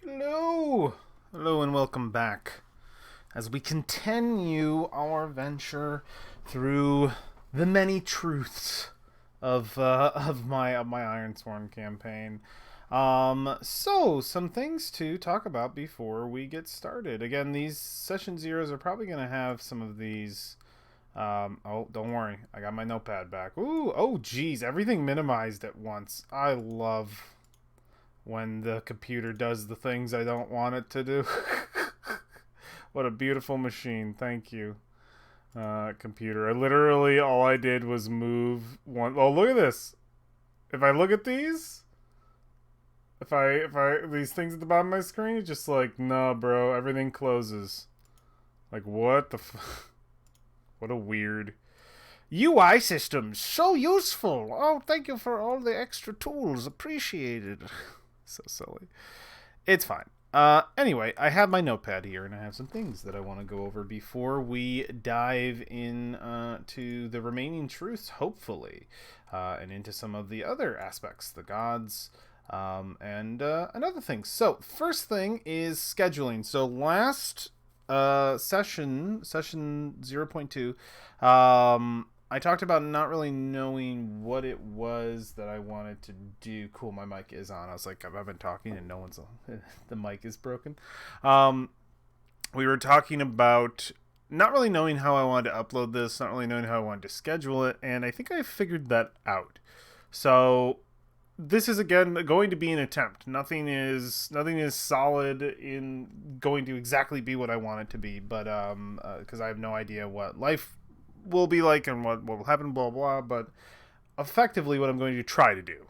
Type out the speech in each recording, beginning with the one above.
Hello! Hello and welcome back as we continue our venture through the many truths of my Ironsworn campaign. So some things to talk about before we get started. Again, these session zeros are probably going to have some of these. Oh, don't worry, I got my notepad back. Ooh, oh, geez, everything minimized at once. I love when the computer does the things I don't want it to do. What a beautiful machine. Thank you, computer. I literally, all I did was move one. Oh, look at this. If I look at these, these things at the bottom of my screen, it's just like, nah, bro, everything closes. Like, what the what a weird UI system. So useful. Oh, thank you for all the extra tools. Appreciated. So silly. It's fine. Anyway, I have my notepad here, and I have some things that I want to go over before we dive in to the remaining truths, hopefully, and into some of the other aspects, the gods, and other things. So, first thing is scheduling. So, last session 0.2, I talked about not really knowing what it was that I wanted to do. Cool, my mic is on. I was like, I've been talking and no one's the mic is broken. We were talking about not really knowing how I wanted to upload this, not really knowing how I wanted to schedule it, and I think I figured that out. So this is again going to be an attempt. Nothing is solid in going to exactly be what I want it to be, but because I have no idea what life will be like and what will happen, blah blah. But effectively, what I'm going to try to do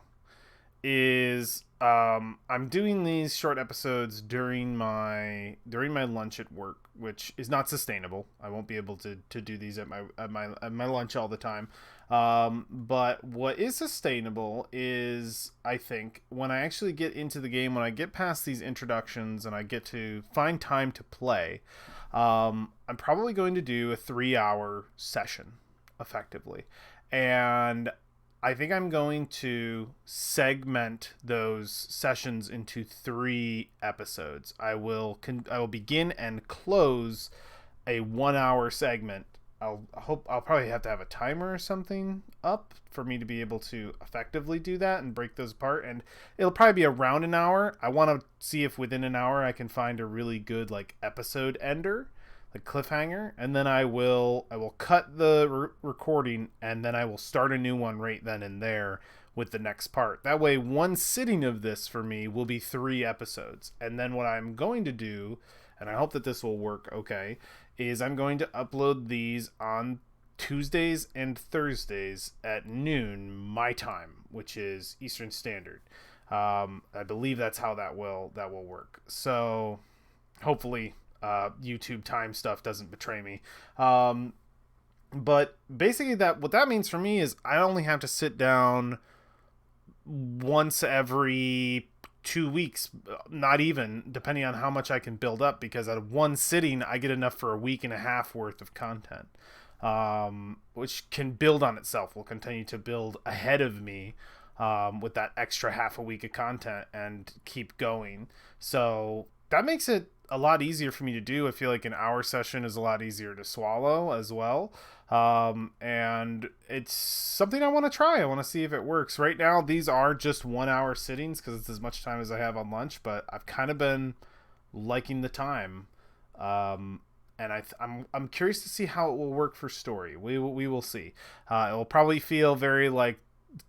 is I'm doing these short episodes during my lunch at work, which is not sustainable. I won't be able to do these at my lunch all the time. But what is sustainable is, I think, when I actually get into the game, when I get past these introductions and I get to find time to play, I'm probably going to do a 3-hour session, effectively. And I think I'm going to segment those sessions into 3 episodes. I will begin and close a 1-hour segment. I'll probably have to have a timer or something up for me to be able to effectively do that and break those apart. And it'll probably be around an hour. I want to see if within an hour I can find a really good like episode ender, like cliffhanger, and then I will cut the recording, and then I will start a new one right then and there with the next part. That way, one sitting of this for me will be 3 episodes. And then what I'm going to do, and I hope that this will work okay, is I'm going to upload these on Tuesdays and Thursdays at noon my time, which is Eastern Standard. I believe that's how that will work. So hopefully YouTube time stuff doesn't betray me. But basically, what that means for me is I only have to sit down once every 2 weeks, not even, depending on how much I can build up, because at one sitting I get enough for a week and a half worth of content, which can build on itself, will continue to build ahead of me, with that extra half a week of content and keep going. So that makes it a lot easier for me to do. I feel like an hour session is a lot easier to swallow as well. And it's something I want to try. I want to see if it works. Right now, these are just 1-hour sittings because it's as much time as I have on lunch, but I've kind of been liking the time. And I'm curious to see how it will work for story. We will see. It will probably feel very like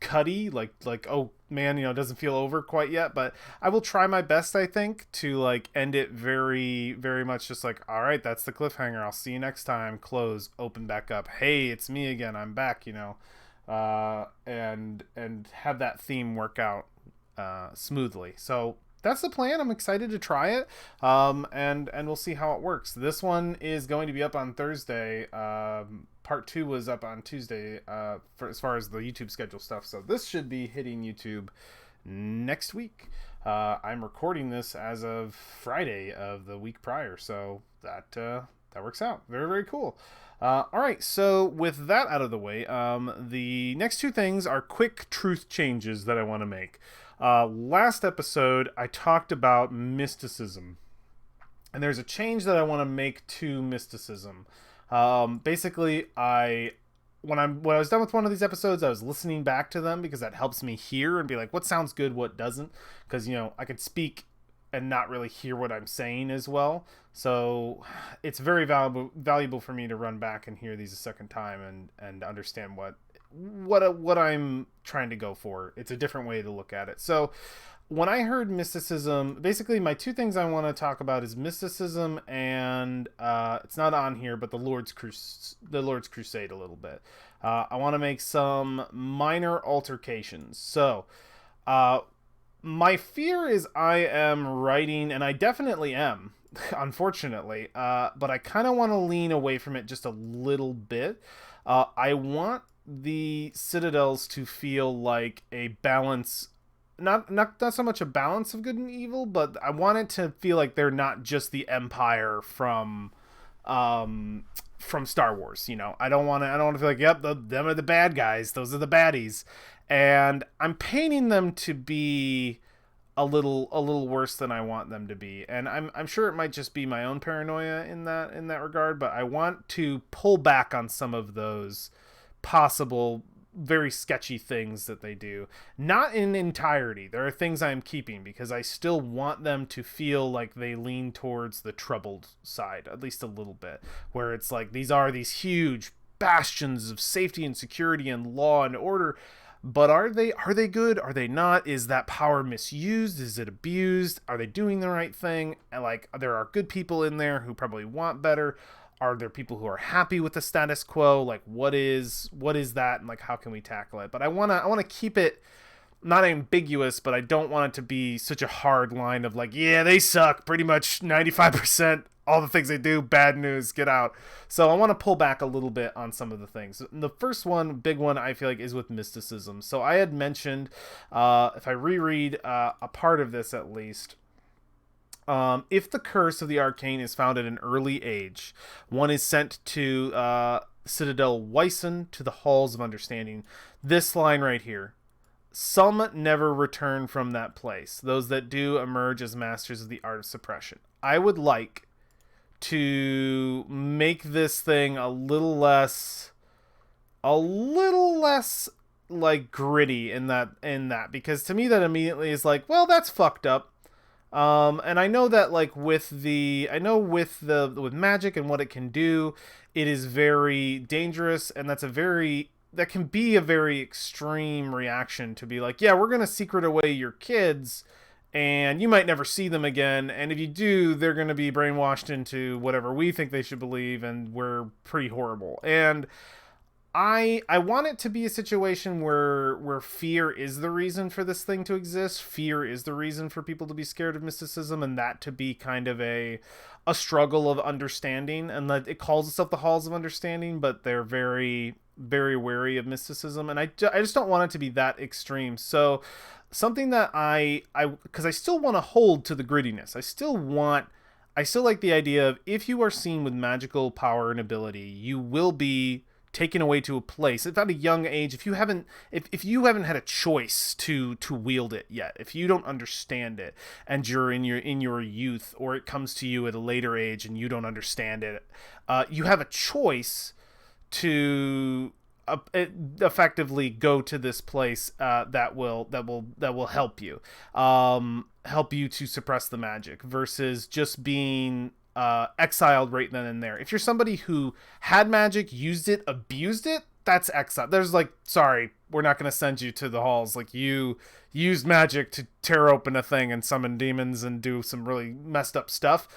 cutty, like oh man, it doesn't feel over quite yet, but I will try my best, I think, to like end it very very much just like, all right, that's the cliffhanger, I'll see you next time, close, open back up, hey, it's me again, I'm back, and have that theme work out smoothly. So that's the plan. I'm excited to try it, and we'll see how it works. This one is going to be up on Thursday. Part 2 was up on Tuesday, for as far as the YouTube schedule stuff. So this should be hitting YouTube next week. I'm recording this as of Friday of the week prior, so that works out. Very very cool. All right, so with that out of the way, the next 2 things are quick truth changes that I want to make. Last episode, I talked about mysticism, and there's a change that I want to make to mysticism. Basically, when I was done with one of these episodes, I was listening back to them because that helps me hear and be like, what sounds good, what doesn't, because I could speak and not really hear what I'm saying as well. So it's very valuable for me to run back and hear these a second time and understand what I'm trying to go for. It's a different way to look at it. So when I heard mysticism, basically my two things I want to talk about is mysticism and it's not on here, but the Lord's Crusade a little bit. I want to make some minor altercations. So my fear is I am writing, and I definitely am, unfortunately, but I kind of want to lean away from it just a little bit. I want the Citadels to feel like a balance, not so much a balance of good and evil, but I want it to feel like they're not just the Empire from Star Wars. I don't want to feel like, yep, them are the bad guys, those are the baddies, and I'm painting them to be a little worse than I want them to be. And I'm sure it might just be my own paranoia in that regard, but I want to pull back on some of those possible very sketchy things that they do. Not in entirety. There are things I'm keeping because I still want them to feel like they lean towards the troubled side, at least a little bit, where it's like these huge bastions of safety and security and law and order. But are they good? Are they not? Is that power misused? Is it abused? Are they doing the right thing? And like, there are good people in there who probably want better. Are there people who are happy with the status quo? Like, what is that? And like, how can we tackle it? But I want to keep it not ambiguous, but I don't want it to be such a hard line of like, yeah, they suck. Pretty much 95%. All the things they do, bad news, get out. So I want to pull back a little bit on some of the things. The first one, big one, I feel like is with mysticism. So I had mentioned, if I reread a part of this at least, if the curse of the arcane is found at an early age, one is sent to Citadel Wyson, to the Halls of Understanding. This line right here. Some never return from that place. Those that do emerge as masters of the art of suppression. I would like to make this thing a little less like gritty in that because to me that immediately is like, well, that's fucked up. And I know that like with magic and what it can do, it is very dangerous, and that can be a very extreme reaction to be like, yeah, we're gonna secret away your kids and you might never see them again, and if you do, they're going to be brainwashed into whatever we think they should believe, and we're pretty horrible. And I want it to be a situation where fear is the reason for this thing to exist. Fear is the reason for people to be scared of mysticism, and that to be kind of a struggle of understanding, and that it calls itself the Halls of Understanding, but they're very, very wary of mysticism, and I just don't want it to be that extreme. So something that because I still want to hold to the grittiness. I still like the idea of, if you are seen with magical power and ability, you will be taken away to a place at a young age. If you haven't had a choice to wield it yet, if you don't understand it, and you're in your youth, or it comes to you at a later age and you don't understand it, you have a choice to effectively go to this place that will help you to suppress the magic, versus just being exiled right then and there. If you're somebody who had magic, used it, abused it, that's exile. There's like, sorry, we're not going to send you to the halls. Like, you used magic to tear open a thing and summon demons and do some really messed up stuff.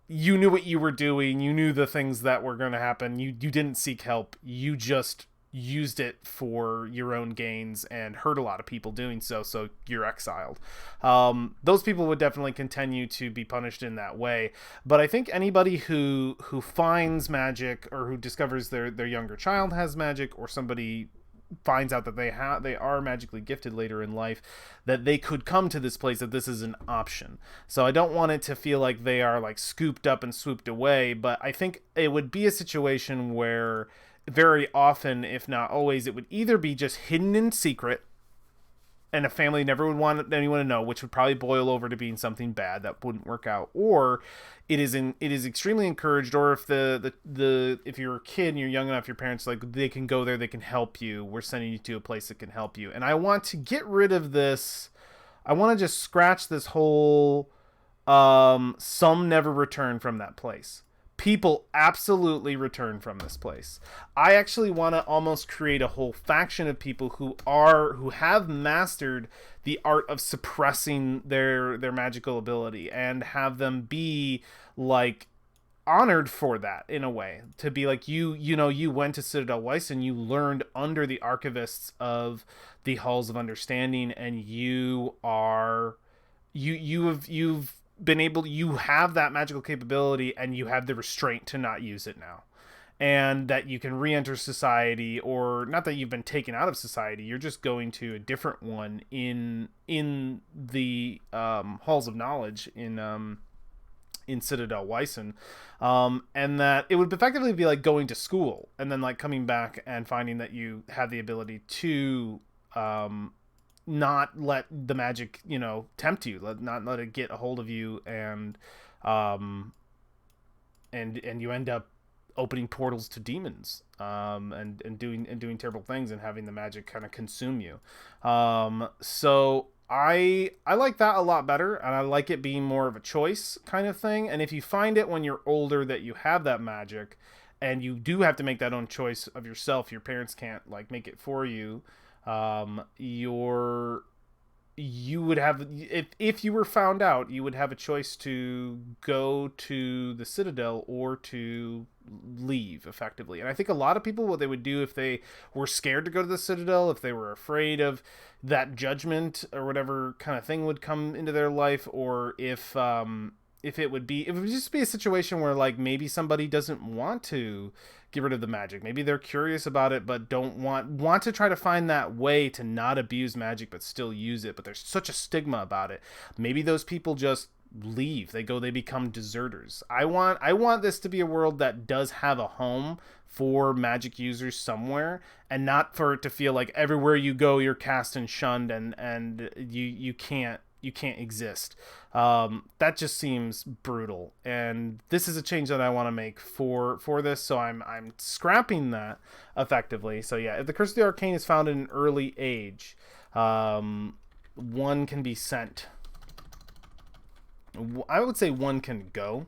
You knew what you were doing. You knew the things that were going to happen. You didn't seek help. You just used it for your own gains and hurt a lot of people doing so you're exiled. Those people would definitely continue to be punished in that way. But I think anybody who finds magic, or who discovers their younger child has magic, or somebody finds out that they are magically gifted later in life, that they could come to this place, that this is an option. So I don't want it to feel like they are like scooped up and swooped away, but I think it would be a situation where very often, if not always, it would either be just hidden in secret, and a family never would want anyone to know, which would probably boil over to being something bad that wouldn't work out, or it is extremely encouraged, or if if you're a kid and you're young enough, your parents like they can go there, they can help you. We're sending you to a place that can help you. And I want to get rid of this. I want to just scratch this whole some never return from that place. People absolutely return from this place. I actually want to almost create a whole faction of people who have mastered the art of suppressing their magical ability, and have them be like honored for that, in a way, to be like, you went to Citadel Weiss and you learned under the archivists of the Halls of Understanding, and you've been able, you have that magical capability, and you have the restraint to not use it now, and that you can re-enter society, or not that you've been taken out of society, you're just going to a different one in the halls of knowledge in Citadel Weissen, and that it would effectively be like going to school and then like coming back and finding that you have the ability to not let the magic, tempt you, not let it get a hold of you, and you end up opening portals to demons, and doing terrible things, and having the magic kind of consume you. So I like that a lot better, and I like it being more of a choice kind of thing. And if you find it when you're older that you have that magic, and you do have to make that own choice of yourself, your parents can't like make it for you, you would have, if you were found out, you would have a choice to go to the Citadel or to leave, effectively. And I think a lot of people, what they would do if they were scared to go to the Citadel, if they were afraid of that judgment or whatever kind of thing would come into their life, or if it would just be a situation where like maybe somebody doesn't want to get rid of the magic. Maybe they're curious about it, but don't want to try to find that way to not abuse magic, but still use it. But there's such a stigma about it. Maybe those people just leave. They become deserters. I want this to be a world that does have a home for magic users somewhere, and not for it to feel like everywhere you go, you're cast and shunned, and you can't exist. That just seems brutal, and this is a change that I want to make for this, so I'm scrapping that effectively. So yeah, if the Curse of the Arcane is found in an early age, one can be sent. I would say one can go.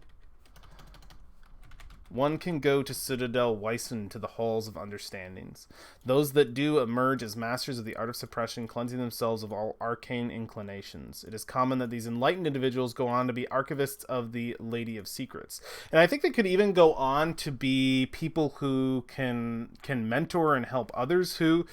One can go to Citadel Weissen, to the Halls of Understandings. Those that do emerge as masters of the art of suppression, cleansing themselves of all arcane inclinations. It is common that these enlightened individuals go on to be archivists of the Lady of Secrets. And I think they could even go on to be people who can mentor and help others who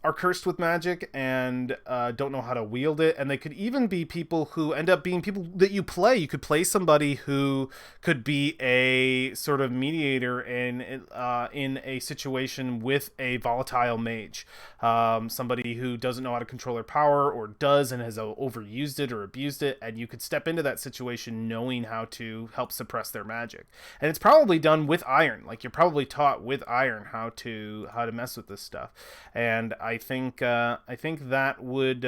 are cursed with magic and don't know how to wield it. And they could even be people who end up being people that you play. You could play somebody who could be a sort of mediator in a situation with a volatile mage. Somebody who doesn't know how to control their power, or does and has overused it or abused it. And you could step into that situation knowing how to help suppress their magic. And it's probably done with iron. Like, you're probably taught with iron how to mess with this stuff. And I think that would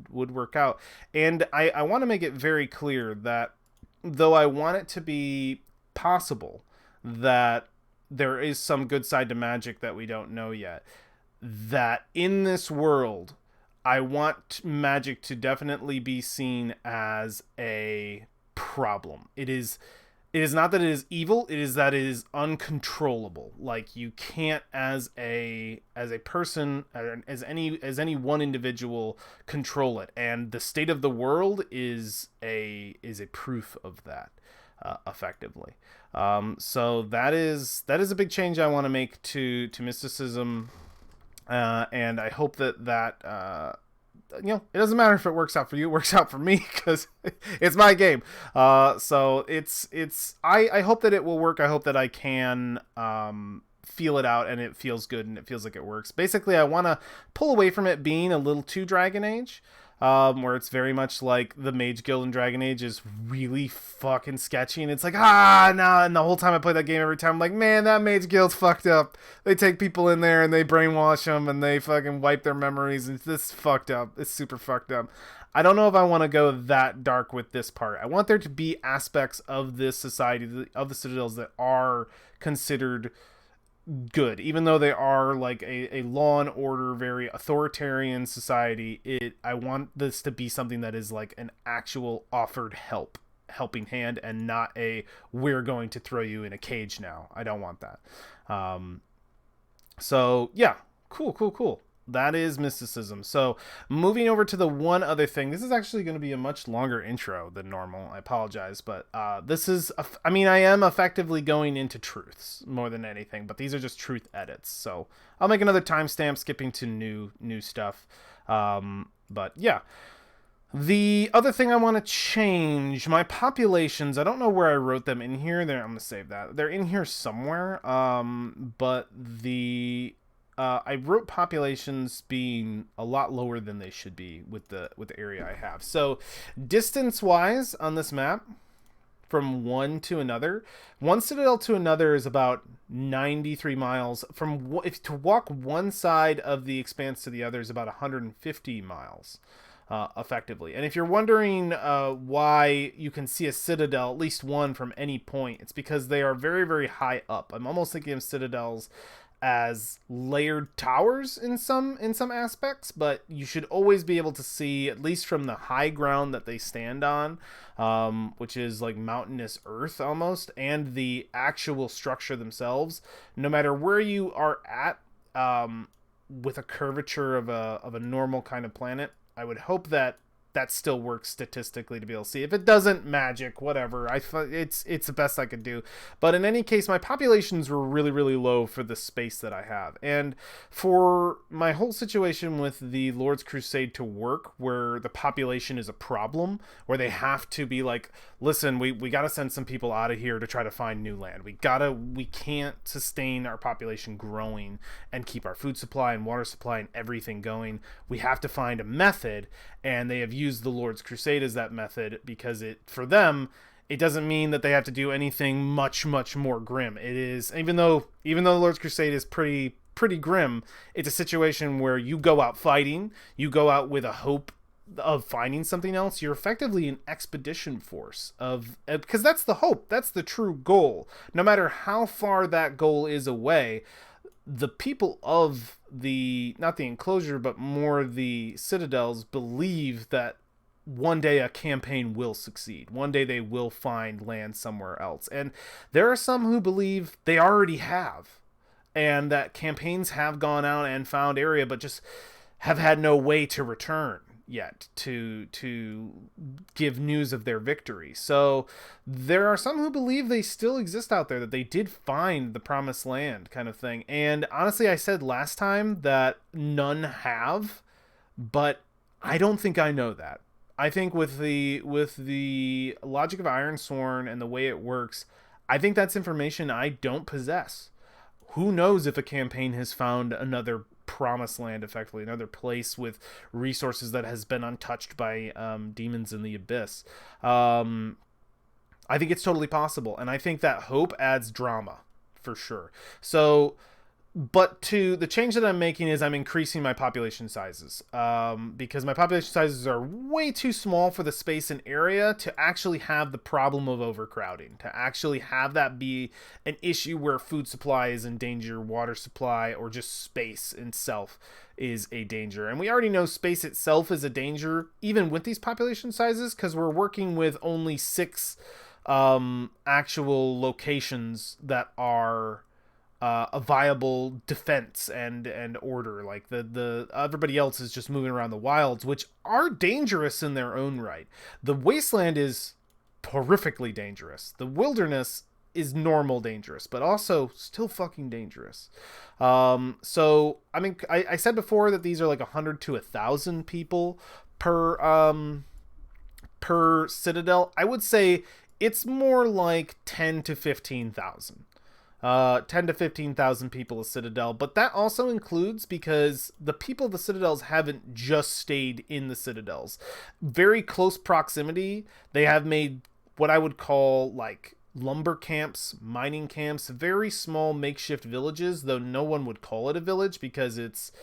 work out. And I want to make it very clear that though I want it to be possible that there is some good side to magic that we don't know yet, that in this world, I want magic to definitely be seen as a problem. It is not that it is evil, it is that it is uncontrollable. Like, you can't, as a person, as any one individual, control it. And the state of the world is a proof of that, effectively. So that is a big change I want to make to mysticism, and I hope that it doesn't matter if it works out for you, it works out for me, because it's my game. So I hope that it will work. I hope that I can feel it out and it feels good and it feels like it works. Basically, I want to pull away from it being a little too Dragon Age. where it's very much like the Mage Guild in Dragon Age is really fucking sketchy, and it's like, nah, and the whole time I play that game, every time I'm like, man, that Mage Guild's fucked up. They take people in there and they brainwash them and they fucking wipe their memories, and this fucked up. It's super fucked up. I don't know if I want to go that dark with this part. I want there to be aspects of this society, of the Citadels, that are considered good, even though they are like a law and order, very authoritarian society. I want this to be something that is like an actual offered helping hand, and not a we're going to throw you in a cage now. I don't want that. So yeah, cool. That is mysticism. So moving over to the one other thing. This is actually going to be a much longer intro than normal. I apologize, but this is, I am effectively going into truths more than anything, but these are just truth edits. So I'll make another timestamp skipping to new stuff. But yeah. The other thing I want to change, my populations, I don't know where I wrote them in here. I'm going to save that. They're in here somewhere. But I wrote populations being a lot lower than they should be with the area I have. So distance wise on this map, from one to another, one citadel to another is about 93 miles. If to walk one side of the expanse to the other is about 150 miles. Effectively. And if you're wondering why you can see a citadel, at least one, from any point, it's because they are very, very high up. I'm almost thinking of citadels as layered towers in some aspects, but you should always be able to see, at least from the high ground that they stand on, which is like mountainous earth almost, and the actual structure themselves, no matter where you are at, with a curvature of a normal kind of planet. I would hope that still works statistically to be able to see. If it doesn't, magic, whatever. It's the best I could do. But in any case, my populations were really, really low for the space that I have. And for my whole situation with the Lord's Crusade to work, where the population is a problem, where they have to be like, listen, we got to send some people out of here to try to find new land. We can't sustain our population growing and keep our food supply and water supply and everything going. We have to find a method, and they have used the Lord's Crusade as that method, because for them it doesn't mean that they have to do anything much more grim. It is, even though the Lord's Crusade is pretty grim, it's a situation where you go out fighting, you go out with a hope of finding something else. You're effectively an expedition force because that's the hope, that's the true goal. No matter how far that goal is away, the people of not the enclosure, but more the citadels, believe that one day a campaign will succeed. One day they will find land somewhere else. And there are some who believe they already have, and that campaigns have gone out and found area, but just have had no way to return yet to give news of their victory. So there are some who believe they still exist out there, that they did find the promised land kind of thing. And honestly, I said last time that none have, but I don't think I know that. I think with the logic of Ironsworn and the way it works, I think that's information I don't possess. Who knows if a campaign has found another promised land, effectively another place with resources that has been untouched by demons in the abyss. I think it's totally possible, and I think that hope adds drama for sure. So, but the change that I'm making is I'm increasing my population sizes, because my population sizes are way too small for the space and area to actually have the problem of overcrowding, to actually have that be an issue where food supply is in danger, water supply, or just space itself is a danger. And we already know space itself is a danger, even with these population sizes, because we're working with only 6 actual locations that are a viable defense and order. Like the everybody else is just moving around the wilds, which are dangerous in their own right. The wasteland is horrifically dangerous. The wilderness is normal dangerous, but also still fucking dangerous. So I mean, I said before that these are like 100 to 1,000 people per citadel. I would say it's more like 10 to 15,000. 10 to 15,000 people a citadel, but that also includes because the people of the citadels haven't just stayed in the citadels. Very close proximity, they have made what I would call like lumber camps, mining camps, very small makeshift villages, though no one would call it a village because it's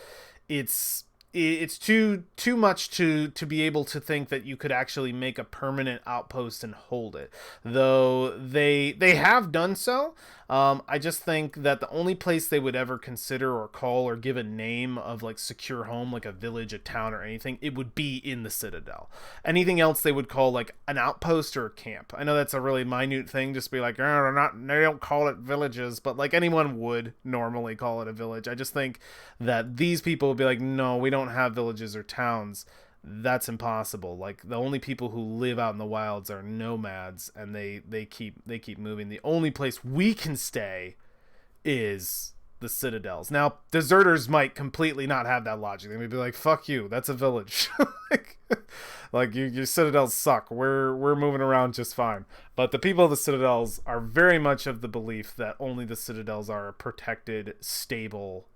too much to be able to think that you could actually make a permanent outpost and hold it, though they have done so. I just think that the only place they would ever consider or call or give a name of like secure home, like a village, a town, or anything, it would be in the citadel. Anything else they would call like an outpost or a camp. I know that's a really minute thing, just be like, oh, they don't call it villages, but like anyone would normally call it a village. I just think that these people would be like, no, we don't have villages or towns. That's impossible. Like the only people who live out in the wilds are nomads, and they keep moving. The only place we can stay is the citadels. Now, deserters might completely not have that logic. They may be like, "Fuck you, that's a village." like your citadels suck. We're moving around just fine. But the people of the citadels are very much of the belief that only the citadels are a protected, stable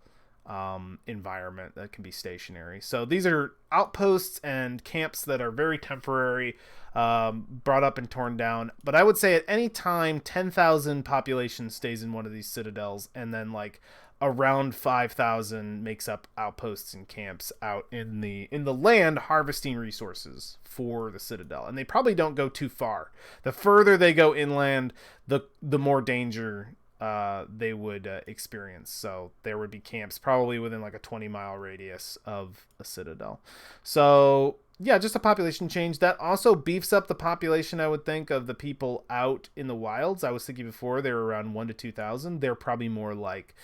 environment that can be stationary. So these are outposts and camps that are very temporary, brought up and torn down. But I would say at any time, 10,000 population stays in one of these citadels, and then like around 5,000 makes up outposts and camps out in the land, harvesting resources for the citadel. And they probably don't go too far. The further they go inland, the more danger they would experience. So there would be camps probably within like a 20-mile radius of a citadel. So yeah, just a population change. That also beefs up the population, I would think, of the people out in the wilds. I was thinking before they were around 1 to 2,000. They're probably more like,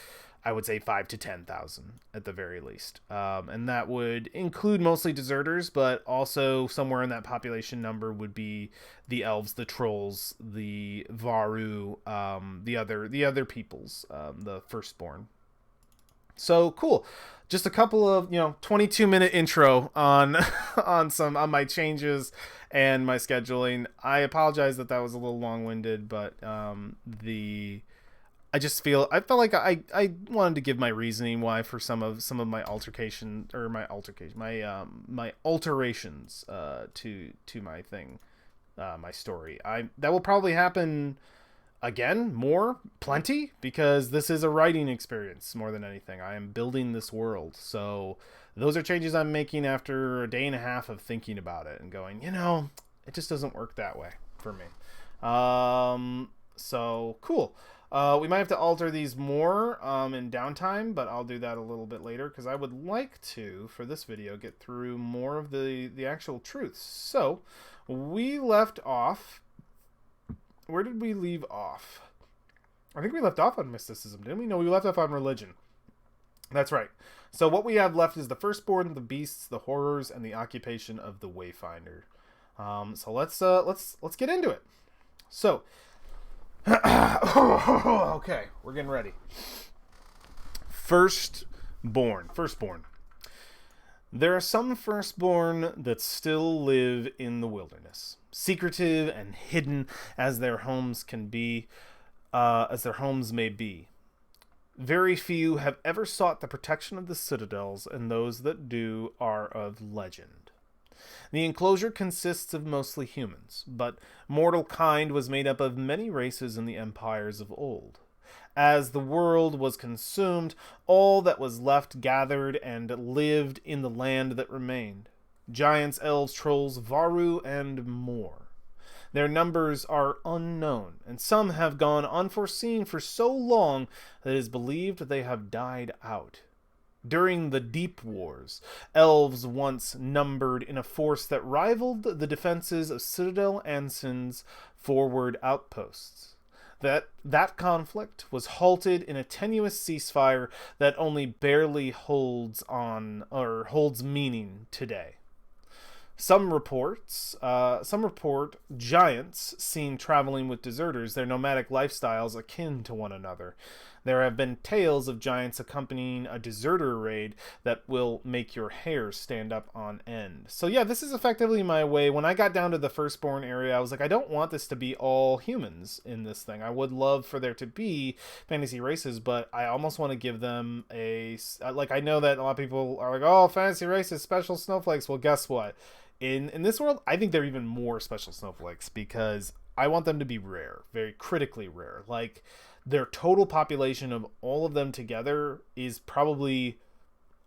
I would say 5 to 10,000 at the very least. And that would include mostly deserters, but also somewhere in that population number would be the elves, the trolls, the Varu, the other peoples, the firstborn. So cool. Just a couple of 22-minute intro on on my changes and my scheduling. I apologize that was a little long-winded, but I felt like I wanted to give my reasoning why for some of my my alterations to my thing, my story. That will probably happen again, plenty, because this is a writing experience more than anything. I am building this world, so those are changes I'm making after a day and a half of thinking about it and going, it just doesn't work that way for me. So cool. We might have to alter these more in downtime, but I'll do that a little bit later because I would like to, for this video, get through more of the actual truths. So we left off. Where did we leave off? I think we left off on mysticism, didn't we? No, we left off on religion. That's right. So what we have left is the firstborn, the beasts, the horrors, and the occupation of the wayfinder. So let's get into it. So. Okay, we're getting ready. Firstborn. There are some firstborn that still live in the wilderness, secretive and hidden as their homes can be, as their homes may be. Very few have ever sought the protection of the citadels, and those that do are of legend. The enclosure consists of mostly humans, but mortal kind was made up of many races in the empires of old. As the world was consumed, all that was left gathered and lived in the land that remained. Giants, elves, trolls, Varu, and more. Their numbers are unknown, and some have gone unforeseen for so long that it is believed they have died out. During the Deep Wars, elves once numbered in a force that rivaled the defenses of Citadel Anson's forward outposts. That conflict was halted in a tenuous ceasefire that only barely holds meaning today. Some report giants seen traveling with deserters, their nomadic lifestyles akin to one another. There have been tales of giants accompanying a deserter raid that will make your hair stand up on end. So yeah, this is effectively my way. When I got down to the Firstborn area, I was like, I don't want this to be all humans in this thing. I would love for there to be fantasy races, but I almost want to give them a... Like, I know that a lot of people are like, oh, fantasy races, special snowflakes. Well, guess what? In this world, I think they're even more special snowflakes because I want them to be rare, very critically rare. Like, their total population of all of them together is probably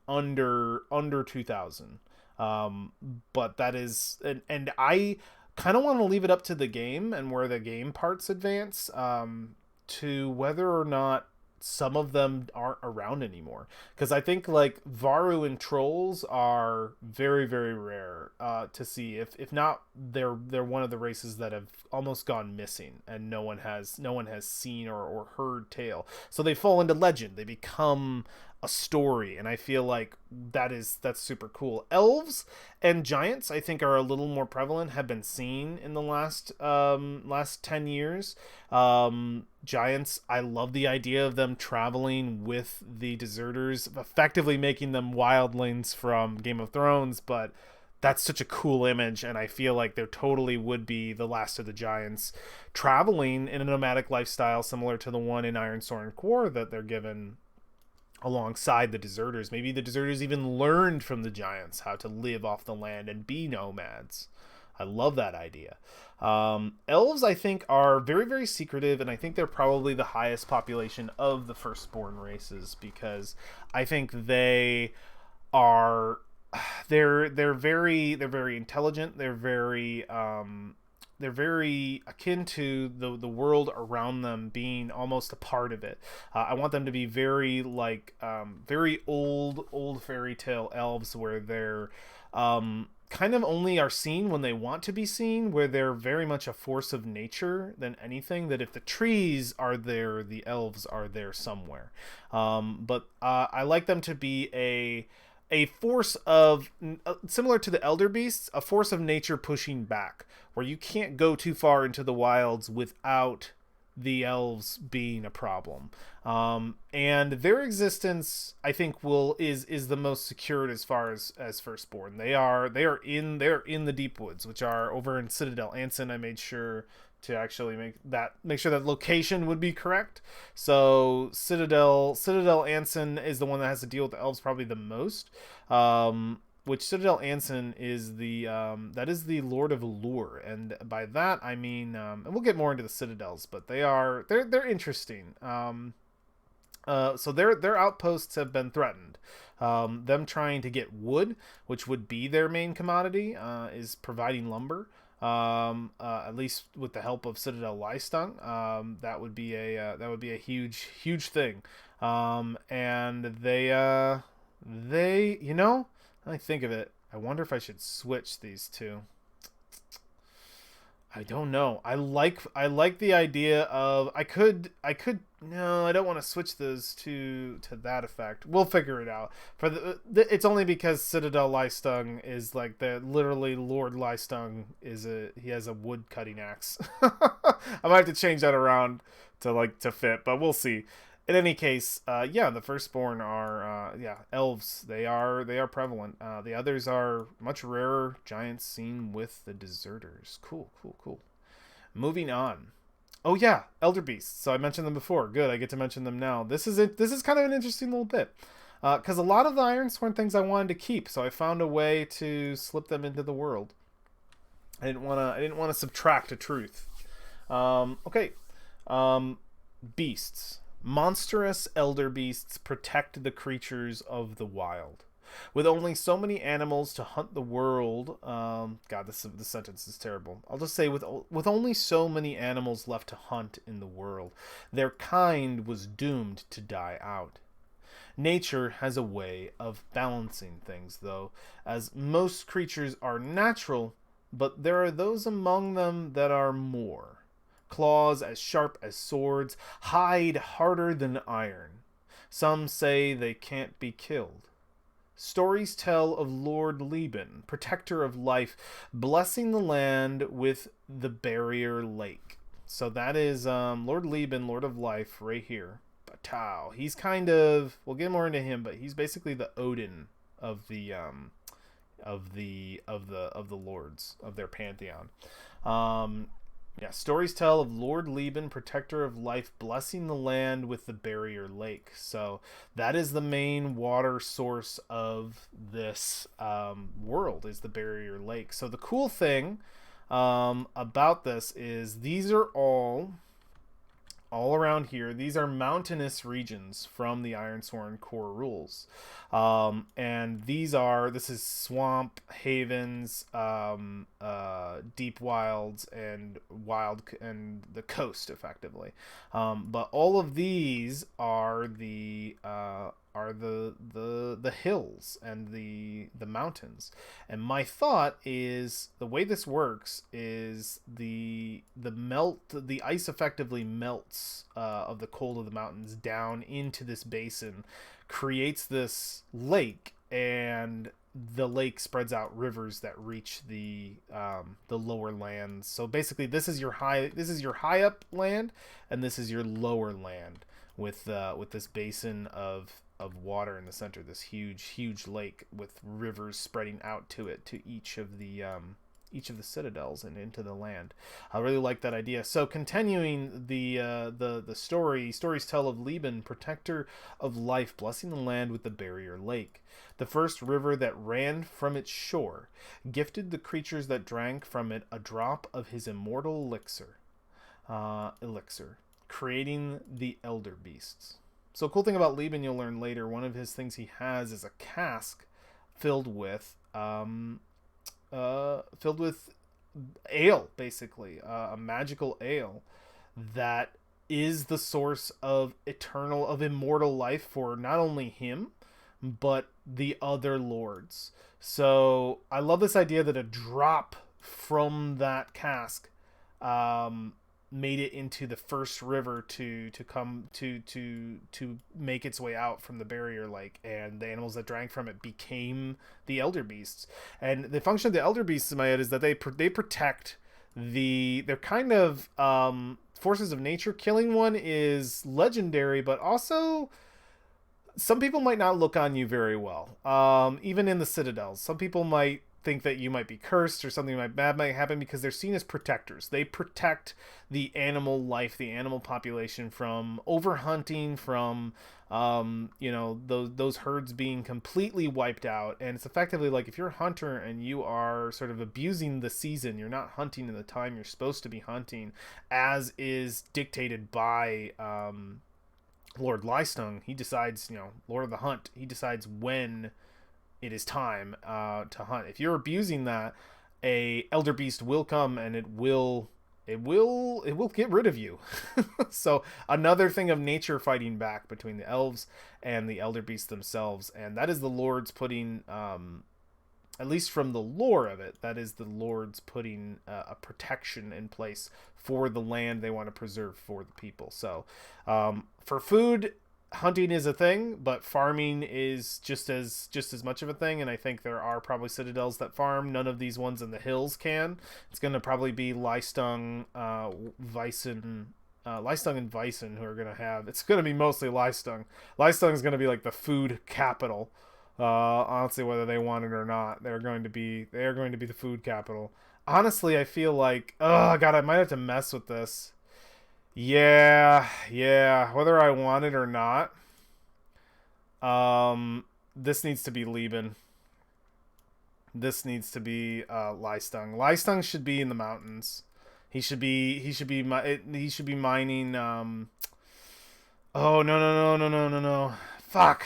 under 2,000. But that is, and I kind of want to leave it up to the game and where the game parts advance, to whether or not some of them aren't around anymore, because I think like Varu and trolls are very, very rare to see. If not, they're one of the races that have almost gone missing, and no one has seen or heard tale. So they fall into legend. They become a story, and I feel like that's super cool. Elves and giants, I think, are a little more prevalent, have been seen in the last 10 years. Giants, I love the idea of them traveling with the deserters, effectively making them wildlings from Game of Thrones, but that's such a cool image, and I feel like there totally would be the last of the giants traveling in a nomadic lifestyle similar to the one in Ironsworn Core that they're given alongside the deserters. Maybe the deserters even learned from the giants how to live off the land and be nomads. I love that idea. Elves, I think, are very, very secretive, and I think they're probably the highest population of the Firstborn races, because I think they are they're very intelligent. They're very akin to the world around them being almost a part of it. I want them to be very like very old fairy tale elves, where they're kind of only are seen when they want to be seen, where they're very much a force of nature than anything. That if the trees are there, the elves are there somewhere. But I like them to be a force of, similar to the elder beasts, a force of nature pushing back, where you can't go too far into the wilds without the elves being a problem. And their existence, I think, is the most secured as far as Firstborn. They are in the deep woods, which are over in Citadel Anson. I made sure to actually make sure that location would be correct. So Citadel Anson is the one that has to deal with the elves probably the most. Which Citadel Anson is the Lord of Allure, and by that I mean, and we'll get more into the citadels, but they're interesting. So their outposts have been threatened. Them trying to get wood, which would be their main commodity, is providing lumber. At least with the help of Citadel Liestung, that would be a huge thing. And they I think of it, I wonder if I should switch these two. I don't know. I like the idea of I could no, I don't want to switch those to that effect. We'll figure it out. It's only because Citadel Liestung is like literally Lord Liestung he has a wood cutting axe. I might have to change that around to fit, but we'll see. In any case, the Firstborn are elves. They are prevalent. The others are much rarer giants seen with the deserters. Cool. Moving on. Oh yeah, elder beasts. So I mentioned them before. Good, I get to mention them now. This is kind of an interesting little bit, because a lot of the Ironsworn things I wanted to keep, so I found a way to slip them into the world. I didn't want to subtract a truth. Okay. Beasts. Monstrous elder beasts protect the creatures of the wild. With only so many animals to hunt the world, God, this sentence is terrible. I'll just say with only so many animals left to hunt in the world, their kind was doomed to die out. Nature has a way of balancing things, though, as most creatures are natural, but there are those among them that are more. Claws as sharp as swords, hide harder than iron. Some say they can't be killed. Stories tell of Lord Leben, protector of life, blessing the land with the barrier lake. So that is Lord Leben, Lord of Life, right here. Tao. He's kind of, we'll get more into him, but he's basically the Odin of the lords of their pantheon. Yeah, stories tell of Lord Leben, protector of life, blessing the land with the barrier lake. So that is the main water source of this world, is the barrier lake. So the cool thing about this is these are all around here. These are mountainous regions from the Ironsworn core rules. And this is swamp, havens, deep wilds, and the coast, effectively. But all of these are the hills and the mountains. And my thought is, the way this works is the ice effectively melts of the cold of the mountains down into this basin, creates this lake, and the lake spreads out rivers that reach the lower lands. So basically, this is your high up land, and this is your lower land with this basin of water in the center, this huge lake with rivers spreading out to it, to each of the citadels and into the land. I really like that idea. So continuing the story, stories tell of Leben, protector of life, blessing the land with the barrier lake. The first river that ran from its shore gifted the creatures that drank from it a drop of his immortal elixir, creating the elder beasts. So cool thing about Leben, you'll learn later, one of his things he has is a cask filled with ale, basically, a magical ale that is the source of immortal life for not only him, but the other lords. So I love this idea that a drop from that cask made it into the first river to make its way out from the barrier lake, and the animals that drank from it became the elder beasts. And the function of the elder beasts in my head is that they protect they're kind of forces of nature. Killing one is legendary, but also some people might not look on you very well. Even in the citadels, some people might think that you might be cursed, or something bad might happen, because they're seen as protectors. They protect the animal life, the animal population, from overhunting, from those herds being completely wiped out. And it's effectively like, if you're a hunter and you are sort of abusing the season, you're not hunting in the time you're supposed to be hunting, as is dictated by Lord Liestung. He decides, Lord of the Hunt, he decides when it is time to hunt. If you're abusing that, a elder beast will come, and it will get rid of you. So another thing of nature fighting back between the elves and the elder beasts themselves. And that is the lords putting, at least from the lore of it, that is the lords putting a protection in place for the land they want to preserve for the people. So for food, hunting is a thing, but farming is just as much of a thing. And I think there are probably citadels that farm. None of these ones in the hills can. It's going to probably be Liestung, Weissen, Liestung and Weissen who are going to have. It's going to be mostly Liestung. Liestung is going to be like the food capital. Honestly, whether they want it or not, they are going to be the food capital. Honestly, I feel like, oh god, I might have to mess with this. Yeah, whether I want it or not. This needs to be Leben. This needs to be Liestung. Liestung should be in the mountains. He should be mining. Oh no. Fuck.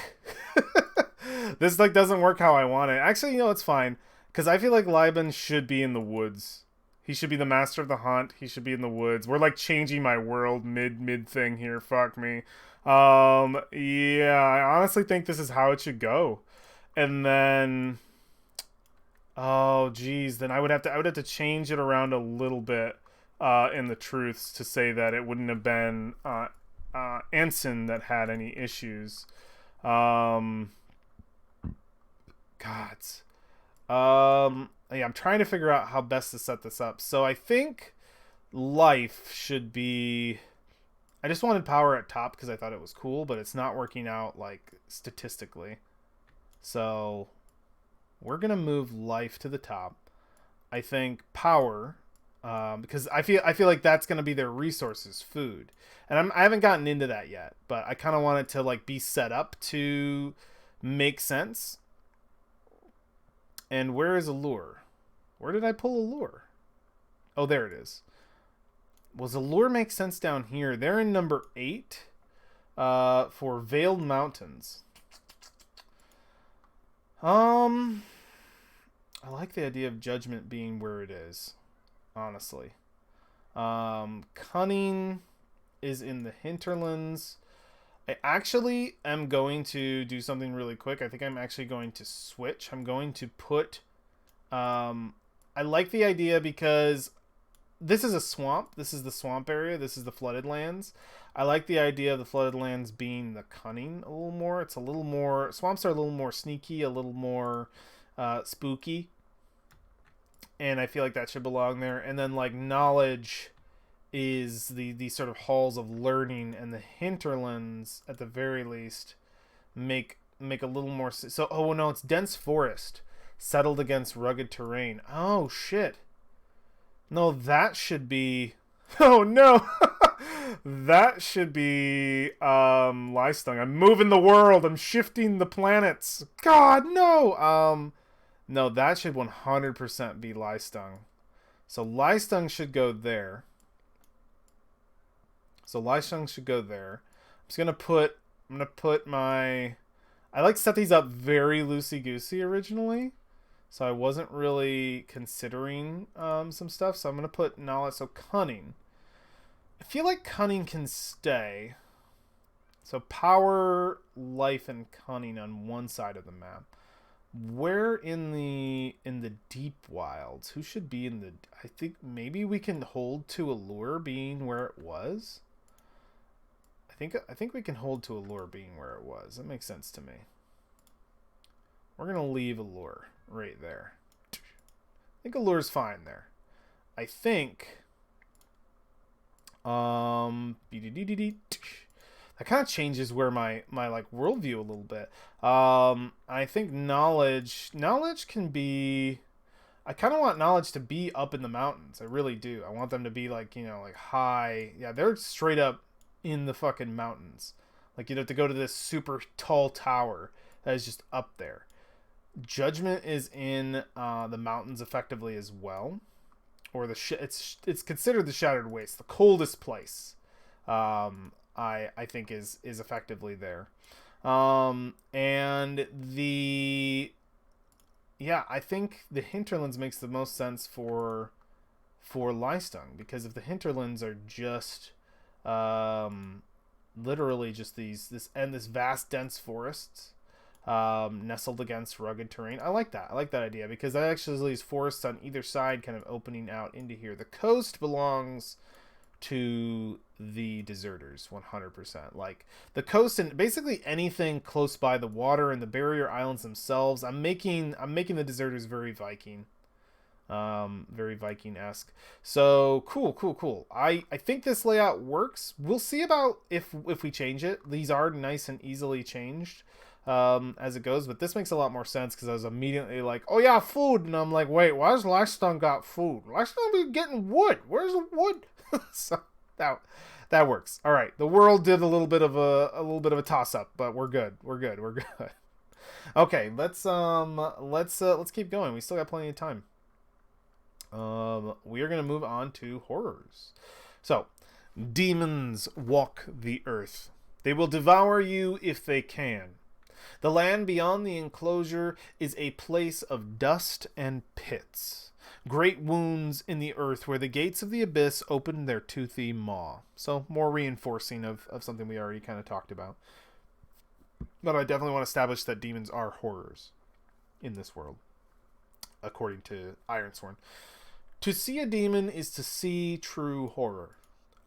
This doesn't work how I want it. Actually, it's fine, because I feel like Leben should be in the woods. He should be the master of the hunt. He should be in the woods. We're changing my world mid thing here. Fuck me. Yeah, I honestly think this is how it should go. And then, oh geez, then I would have to change it around a little bit in the truths to say that it wouldn't have been Ensign that had any issues. Yeah, I'm trying to figure out how best to set this up. So I think life should be I just wanted power at top because I thought it was cool, but it's not working out, like, statistically. So we're going to move life to the top. I think power, because I feel like that's going to be their resources, food. And I haven't gotten into that yet, but I kind of want it to, like, be set up to make sense. And where is allure? Where did I pull allure? Oh, there it is. Was allure make sense down here? They're in number 8 for Veiled Mountains. I like the idea of judgment being where it is, honestly. Cunning is in the hinterlands. I actually am going to do something really quick. I think I'm actually going to switch. I'm going to put... I like the idea because this is a swamp. This is the swamp area. This is the flooded lands. I like the idea of the flooded lands being the cunning a little more. It's a little more... Swamps are a little more sneaky, a little more spooky. And I feel like that should belong there. And then, like, knowledge is the sort of halls of learning, and the hinterlands, at the very least, make a little more... So, oh, no, it's dense forest. Settled against rugged terrain. Oh, shit. No, that should be... Oh, no! That should be Liestung. I'm moving the world. I'm shifting the planets. God, no! No, that should 100% be Liestung. So Liestung should go there. I'm just gonna put my... I like to set these up very loosey-goosey originally. So I wasn't really considering some stuff. So I'm gonna put knowledge. So cunning. I feel like cunning can stay. So power, life, and cunning on one side of the map. Where in the deep wilds? Who should be in the... I think maybe we can hold to allure being where it was. I think we can hold to allure being where it was. That makes sense to me. We're gonna leave allure right there. I think allure's fine there. I think... that kind of changes where my like worldview a little bit. I think knowledge can be... I kind of want knowledge to be up in the mountains. I really do. I want them to be like, you know, like high. Yeah, they're straight up in the fucking mountains. Like, you'd have to go to this super tall tower that is just up there. Judgment is in the mountains effectively as well. Or it's considered the Shattered Waste, the coldest place. I think is effectively there. And the... Yeah, I think the hinterlands makes the most sense for Liestung, because if the hinterlands are just literally just this vast dense forests nestled against rugged terrain. I like that. I like that idea, because that actually leaves forests on either side kind of opening out into here. The coast belongs to the deserters 100%. Like the coast and basically anything close by the water and the barrier islands themselves. I'm making the deserters very Viking. Very Viking-esque. So cool. I think this layout works. We'll see about if we change it. These are nice and easily changed as it goes, but this makes a lot more sense because I was immediately like, oh yeah, food, and I'm like, wait, why has Liestung got food? Liestung be getting wood. Where's the wood? So that works. All right, the world did a little bit of a toss up, but we're good. Okay, let's keep going. We still got plenty of time. We are gonna move on to horrors. So, demons walk the earth. They will devour you if they can. The land beyond the enclosure is a place of dust and pits. Great wounds in the earth where the gates of the abyss open their toothy maw. So more reinforcing of something we already kind of talked about. But I definitely want to establish that demons are horrors in this world, according to Ironsworn. To see a demon is to see true horror.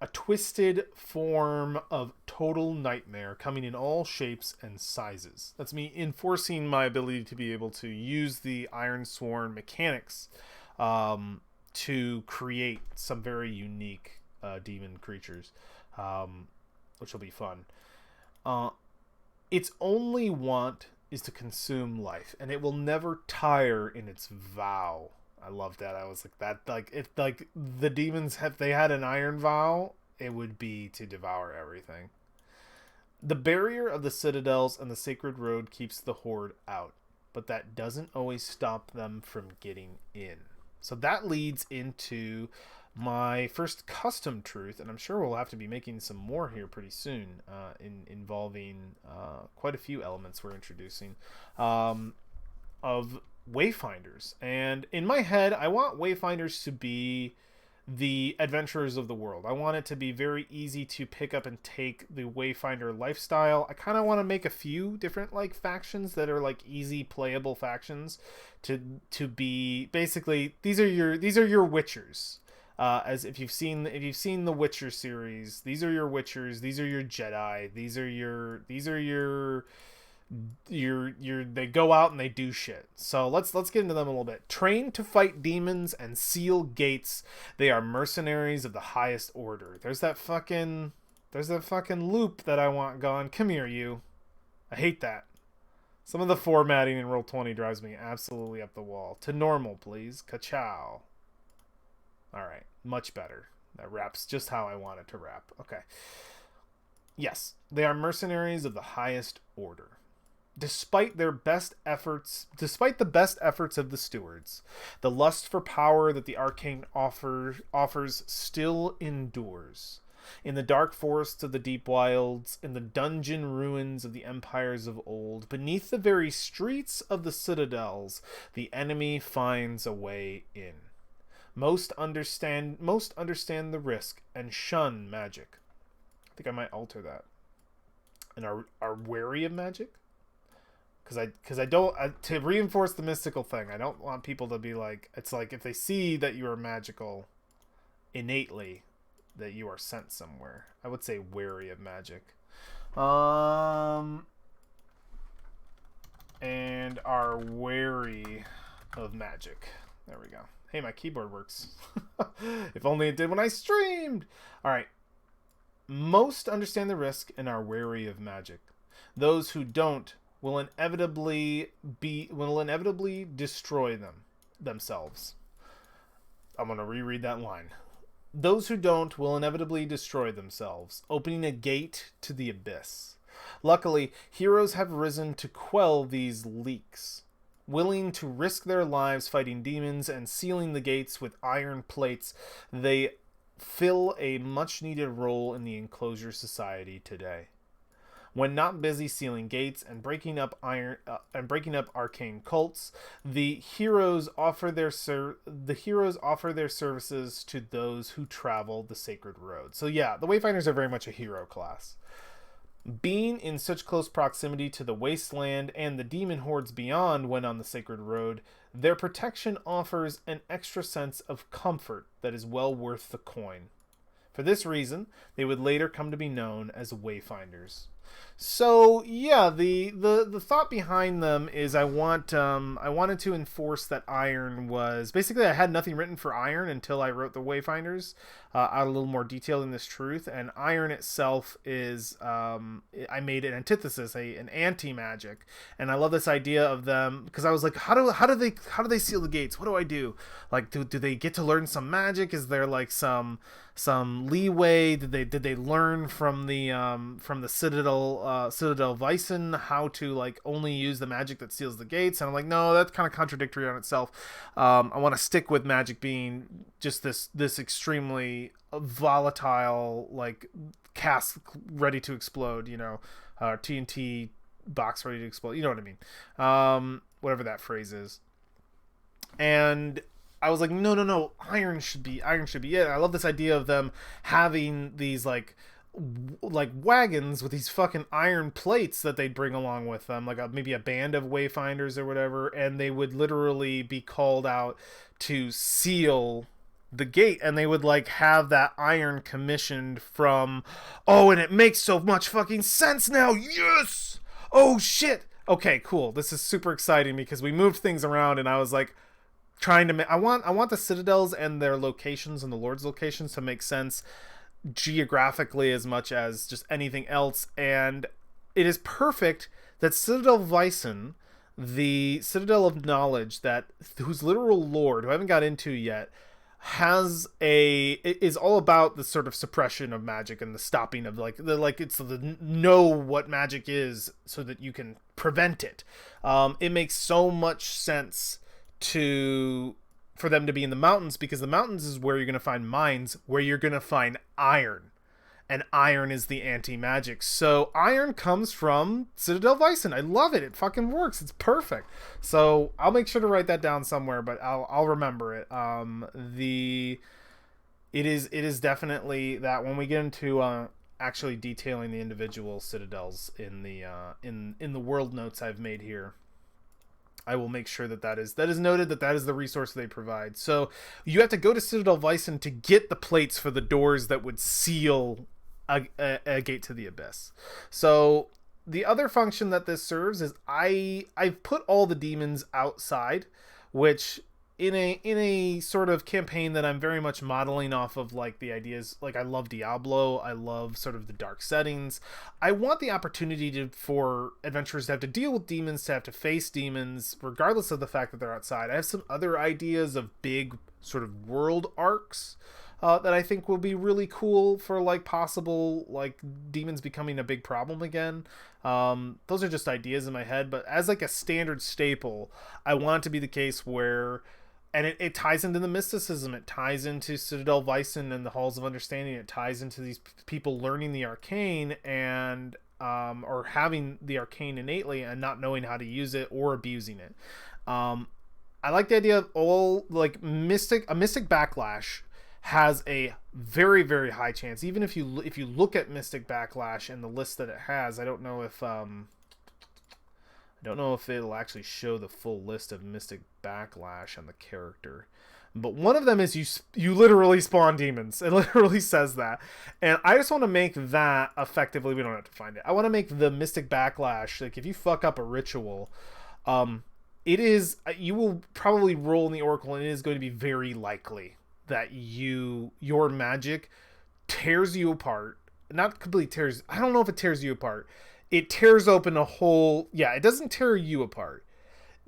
A twisted form of total nightmare coming in all shapes and sizes. That's me enforcing my ability to be able to use the Ironsworn mechanics to create some very unique demon creatures. which will be fun. Its only want is to consume life, and it will never tire in its vow. I love that. I was like that. Like if like the demons if they had an iron vow, it would be to devour everything. The barrier of the citadels and the sacred road keeps the horde out, but that doesn't always stop them from getting in. So that leads into my first custom truth, and I'm sure we'll have to be making some more here pretty soon, involving quite a few elements we're introducing of wayfinders. And in my head, I want wayfinders to be the adventurers of the world. I want it to be very easy to pick up and take the wayfinder lifestyle. I kind of want to make a few different like factions that are like easy playable factions to be basically these are your witchers. As if you've seen the Witcher series, these are your witchers, these are your Jedi, these are your they go out and they do shit. So let's get into them a little bit. Trained to fight demons and seal gates, they are mercenaries of the highest order. There's that fucking loop that I want gone. Come here, you. I hate that. Some of the formatting in Roll20 drives me absolutely up the wall. To normal, please. Ka-chow. Alright, much better. That wraps just how I want it to wrap. Okay. Yes, they are mercenaries of the highest order. Despite the best efforts of the stewards, the lust for power that the arcane offers still endures. In the dark forests of the deep wilds, in the dungeon ruins of the empires of old, beneath the very streets of the citadels, the enemy finds a way in. Most understand the risk and shun magic. I think I might alter that. And are wary of magic? Because I don't to reinforce the mystical thing. I don't want people to be like, it's like if they see that you are magical innately, that you are sent somewhere. I would say wary of magic. And are wary of magic. There we go. Hey, my keyboard works. If only it did when I streamed. All right. Most understand the risk and are wary of magic. Those who don't will inevitably destroy themselves. I'm going to reread that line. Those who don't will inevitably destroy themselves, opening a gate to the abyss. Luckily, heroes have risen to quell these leaks. Willing to risk their lives fighting demons and sealing the gates with iron plates, they fill a much-needed role in the enclosure society today. When not busy sealing gates and breaking up arcane cults, the heroes offer their services to those who travel the sacred road. So yeah, the Wayfinders are very much a hero class. Being in such close proximity to the wasteland and the demon hordes beyond when on the sacred road, their protection offers an extra sense of comfort that is well worth the coin. For this reason, they would later come to be known as Wayfinders. So yeah, the thought behind them is I wanted to enforce that iron was basically I had nothing written for iron until I wrote the Wayfinders out a little more detail in this truth, and iron itself is I made an antithesis, an anti-magic, and I love this idea of them because I was like, how do they seal the gates? What do I do? Like, do they get to learn some magic? Is there like some leeway? Did they learn from the Citadel Vyson how to like only use the magic that seals the gates? And I'm like, no, that's kind of contradictory on itself. I want to stick with magic being just this extremely volatile like cask ready to explode, TNT box ready to explode, you know what I mean, whatever that phrase is. And I was like, no, iron should be it. I love this idea of them having these like wagons with these fucking iron plates that they'd bring along with them, like maybe a band of Wayfinders or whatever, and they would literally be called out to seal the gate, and they would like have that iron commissioned from, and it makes so much fucking sense now. Yes. Oh shit. Okay, cool. This is super exciting because we moved things around, and I was like trying to I want the citadels and their locations and the lord's locations to make sense geographically as much as just anything else. And it is perfect that Citadel Vyson, the Citadel of Knowledge, that whose literal lord, who I haven't got into yet, is all about the sort of suppression of magic and the stopping of it's the know what magic is so that you can prevent it. It makes so much sense for them to be in the mountains, because the mountains is where you're going to find mines, where you're going to find iron. And iron is the anti-magic. So iron comes from Citadel Vyson. I love it. It fucking works. It's perfect. So I'll make sure to write that down somewhere, but I'll remember it. It is definitely that when we get into actually detailing the individual citadels in the world notes I've made here, I will make sure that is noted, that is the resource they provide. So you have to go to Citadel Vyson to get the plates for the doors that would seal a gate to the abyss. So the other function that this serves is I've put all the demons outside, which in a sort of campaign that I'm very much modeling off of, like, the ideas, like, I love Diablo, I love sort of the dark settings. I want the opportunity for adventurers to have to deal with demons, to have to face demons, regardless of the fact that they're outside. I have some other ideas of big sort of world arcs that I think will be really cool for, like, possible, like, demons becoming a big problem again. Those are just ideas in my head, but as, like, a standard staple, I want it to be the case where, and it ties into the mysticism, it ties into Citadel Vyson and the Halls of Understanding, it ties into these people learning the arcane and or having the arcane innately and not knowing how to use it or abusing it. I like the idea of all, like, a mystic backlash has a very, very high chance. Even if you look at Mystic Backlash and the list that it has, I don't know if it'll actually show the full list of Mystic Backlash on the character. But one of them is you literally spawn demons. It literally says that. And I just want to make that effectively, we don't have to find it. I want to make the Mystic Backlash, like, if you fuck up a ritual, you will probably roll in the Oracle, and it is going to be very likely that your magic tears you apart. Not completely tears, I don't know if it tears you apart. It tears open a whole, it doesn't tear you apart.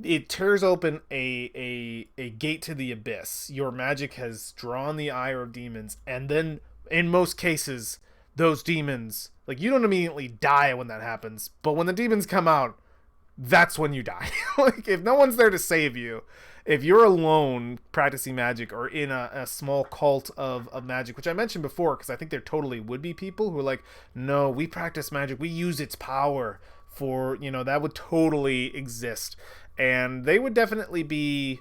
It tears open a gate to the abyss. Your magic has drawn the ire of demons, and then in most cases, those demons, like, you don't immediately die when that happens, but when the demons come out, that's when you die. Like, if no one's there to save you, if you're alone practicing magic or in a small cult of magic, which I mentioned before, because I think there totally would be people who are like, no, we practice magic, we use its power for, that would totally exist. And they would definitely be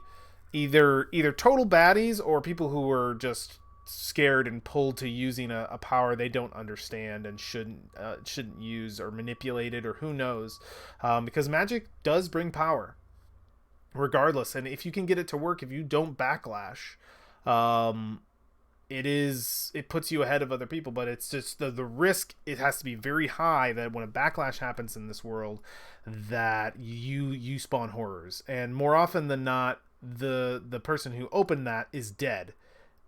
either total baddies or people who were just scared and pulled to using a power they don't understand and shouldn't use or manipulate it, or who knows, because magic does bring power regardless. And if you can get it to work, if you don't backlash, it puts you ahead of other people. But it's just the risk, it has to be very high that when a backlash happens in this world, that you spawn horrors, and more often than not, the person who opened that is dead,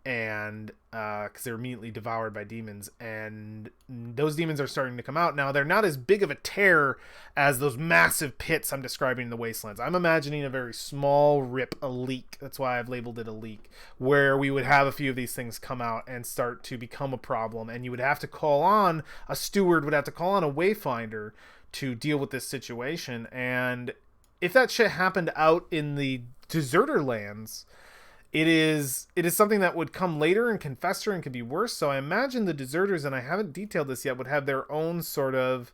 and because they're immediately devoured by demons, and those demons are starting to come out now. They're not as big of a tear as those massive pits I'm describing in the Wastelands. I'm imagining a very small rip, a leak, that's why I've labeled it a leak, where we would have a few of these things come out and start to become a problem, and you would have to call on a steward, would have to call on a wayfinder to deal with this situation. And if that shit happened out in the deserter lands, it is something that would come later and can fester and could be worse. So I imagine the deserters, and I haven't detailed this yet, would have their own sort of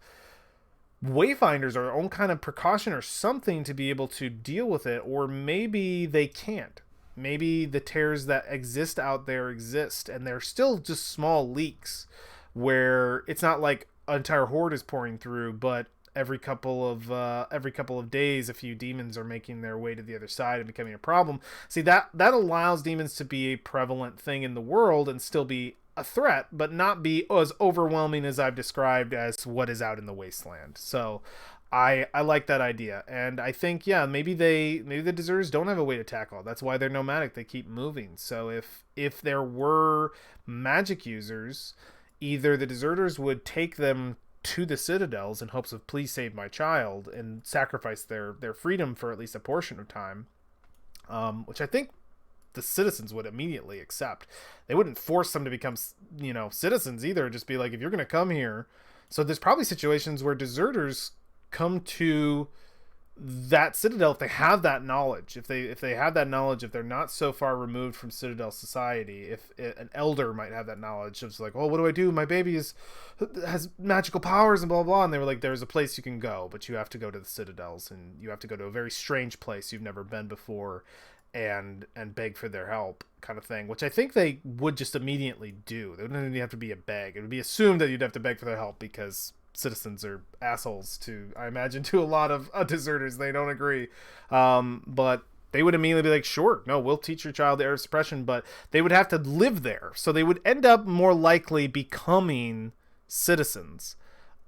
wayfinders or their own kind of precaution or something to be able to deal with it. Or maybe they can't. Maybe the tears that exist out there exist, and they're still just small leaks where it's not like an entire horde is pouring through, but every couple of days, a few demons are making their way to the other side and becoming a problem. See, that allows demons to be a prevalent thing in the world and still be a threat, but not be as overwhelming as I've described as what is out in the Wasteland. So I like that idea, and I think, maybe the deserters don't have a way to tackle it. That's why they're nomadic. They keep moving. So if there were magic users either the deserters would take them to the citadels in hopes of please save my child and sacrifice their freedom for at least a portion of time, which I think the citizens would immediately accept. They wouldn't force them to become, citizens either. Just be like, if you're going to come here. So there's probably situations where deserters come to that citadel if they have that knowledge. If they have that knowledge, if they're not so far removed from citadel society, if an elder might have that knowledge of like, oh, what do I do? My baby has magical powers and blah, blah, blah. And they were like, there's a place you can go, but you have to go to the citadels, and you have to go to a very strange place you've never been before and beg for their help, kind of thing, which I think they would just immediately do. They wouldn't even have to be a beg. It would be assumed that you'd have to beg for their help because citizens are assholes to, I imagine, to a lot of deserters. They don't agree. But they would immediately be like, sure, no, we'll teach your child the art of suppression, but they would have to live there. So they would end up more likely becoming citizens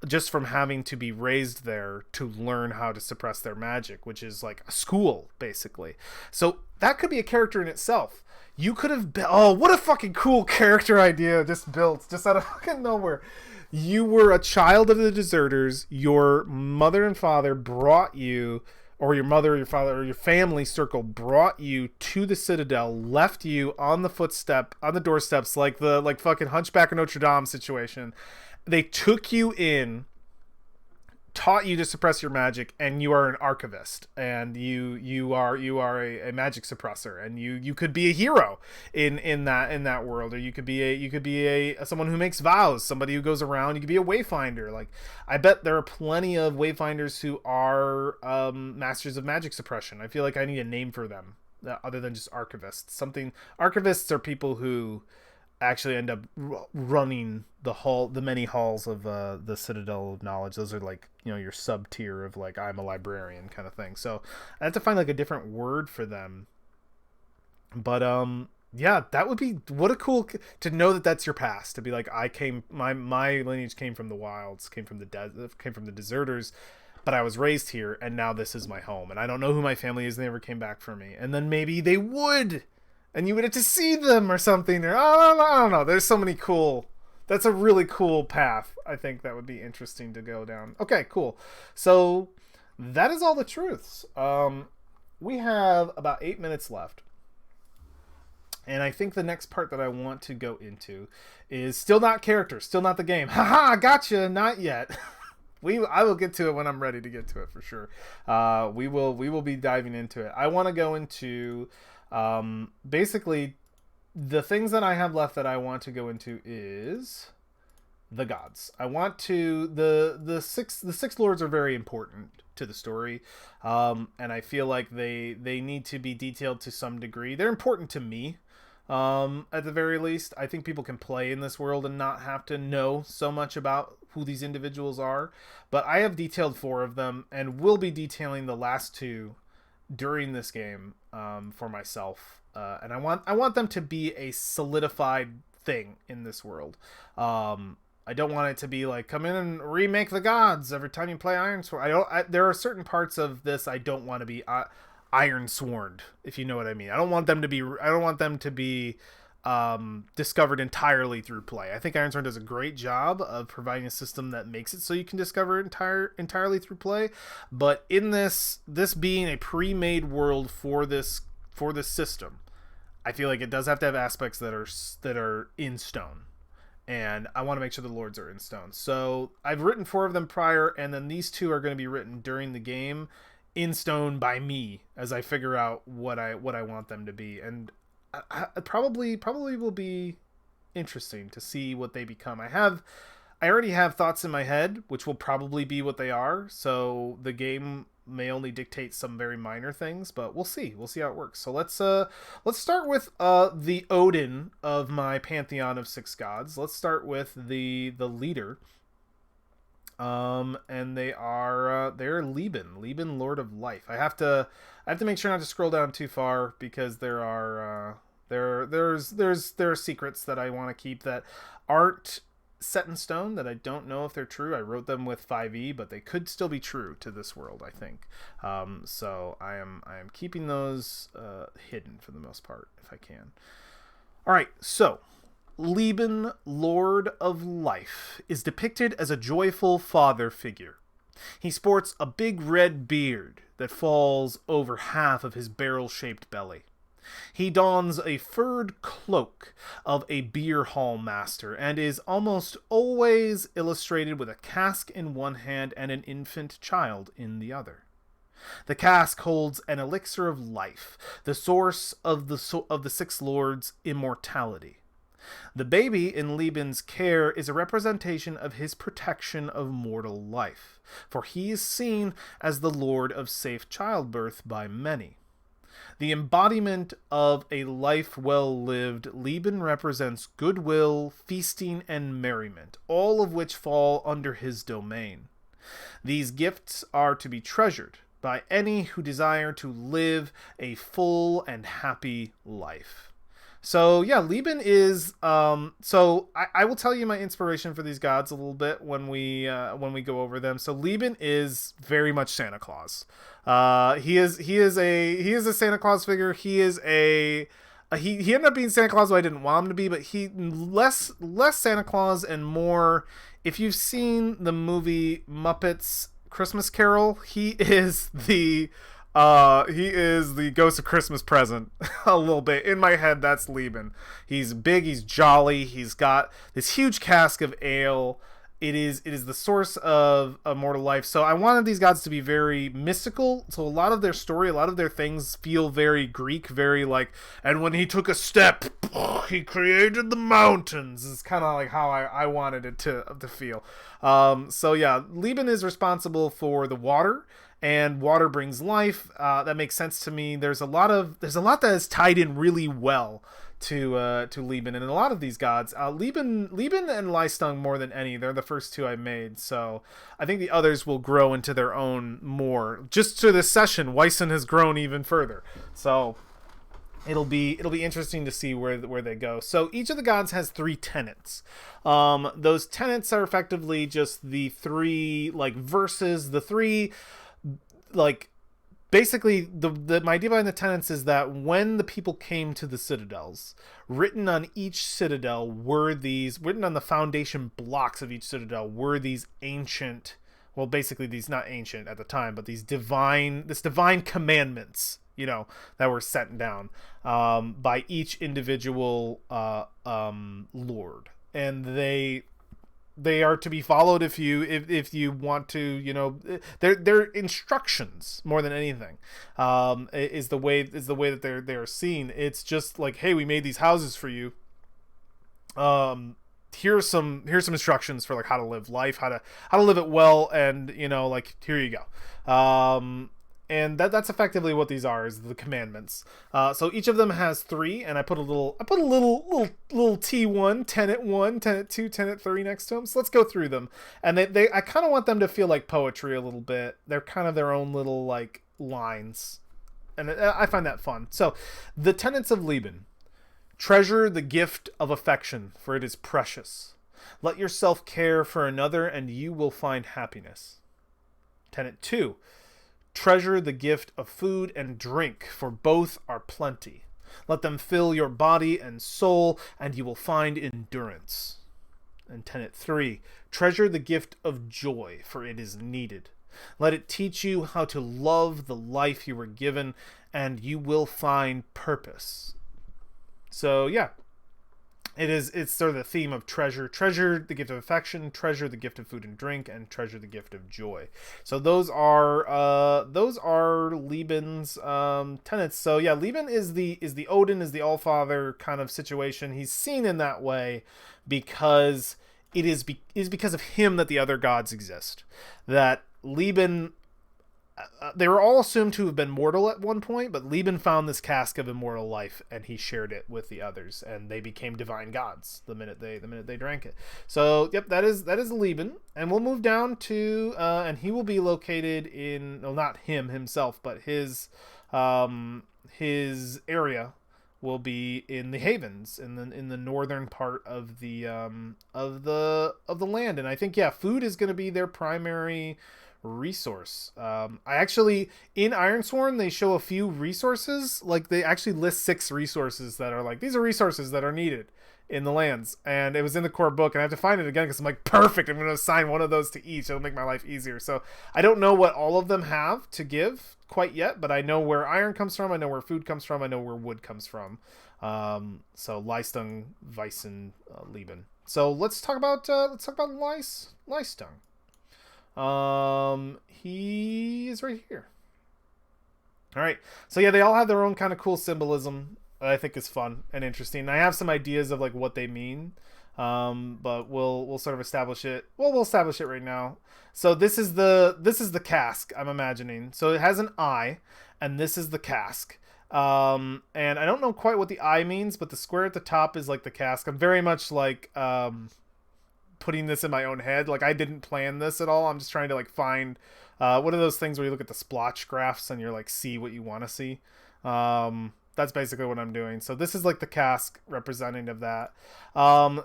just from having to be raised there to learn how to suppress their magic, which is like a school, basically. So that could be a character in itself. You could have been, oh, what a fucking cool character idea just built, just out of fucking nowhere. You were a child of the deserters. Your mother and father brought you, or your mother or your father or your family circle brought you to the citadel, left you on the doorsteps, like fucking Hunchback of Notre Dame situation. They took you in, taught you to suppress your magic, and you are an archivist, and you are a magic suppressor, and you could be a hero in that world, or you could be a someone who makes vows, somebody who goes around. You could be a wayfinder. Like, I bet there are plenty of wayfinders who are masters of magic suppression. I feel like I need a name for them other than just archivists. Archivists are people who actually end up running the many halls of the Citadel of Knowledge. Those are like, your sub tier of like, I'm a librarian kind of thing. So I have to find like a different word for them. But yeah, that would be, what a cool to know that that's your past, to be like, my lineage came from the wilds, came from the deserters, but I was raised here, and now this is my home, and I don't know who my family is, and they never came back for me. And then maybe they would, and you would have to see them or something, or I don't know. There's so many cool. That's a really cool path. I think that would be interesting to go down. Okay, cool. So that is all the truths. We have about 8 minutes left. And I think the next part that I want to go into is still not characters, still not the game. Haha, gotcha, not yet. I will get to it when I'm ready to get to it, for sure. We will be diving into it. I want to go into basically the things that I have left that I want to go into is the gods. I want to the six lords are very important to the story, and I feel like they need to be detailed to some degree. They're important to me. At the very least, I think people can play in this world and not have to know so much about who these individuals are. But I have detailed 4 of them, and will be detailing the last 2 during this game for myself. And I want them to be a solidified thing in this world. I don't want it to be like, come in and remake the gods every time you play Ironsworn. There are certain parts of this I don't want to be Ironsworn, if you know what I mean. I don't want them to be discovered entirely through play. I think Ironsworn does a great job of providing a system that makes it so you can discover entirely through play. But in this being a pre-made world for this system, I feel like it does have to have aspects that are in stone. And I want to make sure the lords are in stone. So I've written 4 of them prior, and then these 2 are going to be written during the game in stone by me as I figure out what I want them to be. And I probably will be interesting to see what they become. I already have thoughts in my head, which will probably be what they are. So the game may only dictate some very minor things, but we'll see how it works. So let's start with the Odin of my pantheon of 6 gods. Let's start with the leader. And they're Leben, Lord of Life. I have to make sure not to scroll down too far, because there are secrets that I want to keep that aren't set in stone, that I don't know if they're true. I wrote them with 5e, but they could still be true to this world, I think. So I am keeping those hidden for the most part, if I can. All right, so Leben, Lord of Life, is depicted as a joyful father figure. He sports a big red beard that falls over half of his barrel-shaped belly. He dons a furred cloak of a beer hall master and is almost always illustrated with a cask in one hand and an infant child in the other. The cask holds an elixir of life, the source of the Six Lords' immortality. The baby in Leben's care is a representation of his protection of mortal life, for he is seen as the Lord of safe childbirth by many. The embodiment of a life well lived, Leben represents goodwill, feasting, and merriment, all of which fall under his domain. These gifts are to be treasured by any who desire to live a full and happy life. So yeah, Leben is I will tell you my inspiration for these gods a little bit when we go over them. So Leben is very much Santa Claus. He is a Santa Claus figure. He ended up being Santa Claus, but I didn't want him to be, but he less Santa Claus and more, if you've seen the movie Muppets Christmas Carol, he is the Ghost of Christmas Present a little bit. In my head, that's Leben. He's big, he's jolly, he's got this huge cask of ale. It is the source of immortal life. So I wanted these gods to be very mystical. So a lot of their story, a lot of their things feel very Greek, very like, and when he took a step, he created the mountains. It's kind of like how I wanted it to feel. So yeah, Leben is responsible for the water, and water brings life. That makes sense to me. There's a lot that is tied in really well to Leben, and a lot of these gods, Leben and Liestung more than any. They're the first two I made, so I think the others will grow into their own more. Just to this session, Wyson has grown even further, so it'll be interesting to see where they go. So each of the gods has 3 tenets. Those tenets are effectively just the 3 like verses, the 3 like. Basically, my idea behind the tenets is that when the people came to the citadels, written on each citadel written on the foundation blocks of each citadel were these ancient, well, basically these not ancient at the time, but these divine commandments, that were sent down by each individual lord, and they are to be followed if you want to, they're instructions more than anything. Is the way that they're seen. It's just like, hey, we made these houses for you. Here's some instructions for like how to live life, how to live it well, and like, here you go. And that's effectively what these are, is the commandments. So each of them has 3, and I put a little T1, tenet 1, tenet 2, tenet 3 next to them. So let's go through them. And I kind of want them to feel like poetry a little bit. They're kind of their own little like lines, and I find that fun. So the tenets of Leben: treasure the gift of affection, for it is precious. Let yourself care for another, and you will find happiness. Tenet 2: treasure the gift of food and drink, for both are plenty. Let them fill your body and soul, and you will find endurance. And tenet 3: treasure the gift of joy, for it is needed. Let it teach you how to love the life you were given, and you will find purpose. So yeah, it's sort of the theme of treasure the gift of affection, treasure the gift of food and drink, and treasure the gift of joy. So those are Leben's tenets. So yeah, Leben is the Odin, is the Allfather kind of situation. He's seen in that way because it is because of him that the other gods exist. That Leben, they were all assumed to have been mortal at one point, but Leben found this cask of immortal life, and he shared it with the others, and they became divine gods the minute they drank it. So yep, that is Leben, and we'll move down to and he will be located in, well, not him himself, but his area will be in the Havens, in the northern part of the land, and I think food is going to be their primary resource. I actually, in Ironsworn, they show a few resources. Like, they actually list 6 resources that are like, these are resources that are needed in the lands, and it was in the core book, and I have to find it again because I'm like, perfect, I'm going to assign one of those to each. It'll make my life easier. So I don't know what all of them have to give quite yet, but I know where iron comes from, I know where food comes from, I know where wood comes from. So Liestung, Weissen, Leben. So let's talk about Liestung. He is right here. All right. So yeah, they all have their own kind of cool symbolism that I think is fun and interesting. I have some ideas of like what they mean, but we'll sort of establish it. Well, we'll establish it right now. So this is the cask I'm imagining. So it has an eye, and this is the cask. And I don't know quite what the eye means, but the square at the top is like the cask. I'm very much like putting this in my own head. Like I didn't plan this at all. I'm just trying to like find what are those things where you look at the splotch graphs and you're like see what you want to see. That's basically what I'm doing. So this is like the cask representative of that.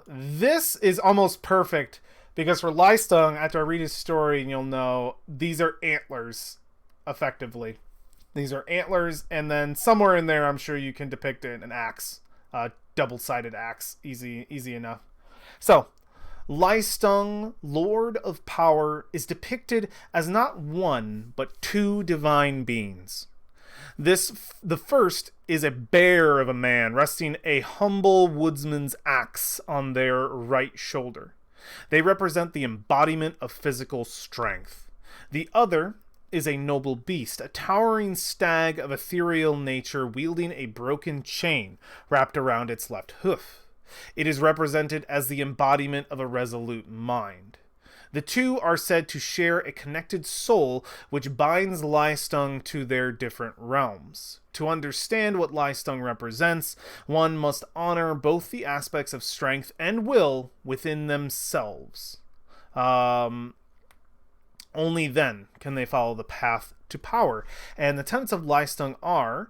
This is almost perfect because for Liestung, after I read his story, you'll know these are antlers, effectively. These are antlers, and then somewhere in there, I'm sure you can depict it, an axe, double-sided axe, easy enough. So, Liestung, Lord of Power, is depicted as not one, but two divine beings. The first is a bear of a man resting a humble woodsman's axe on their right shoulder. They represent the embodiment of physical strength. The other is a noble beast, a towering stag of ethereal nature wielding a broken chain wrapped around its left hoof. It is represented as the embodiment of a resolute mind. The two are said to share a connected soul which binds Liestung to their different realms. To understand what Liestung represents, one must honor both the aspects of strength and will within themselves. Only then can they follow the path to power. And the tenets of Liestung are: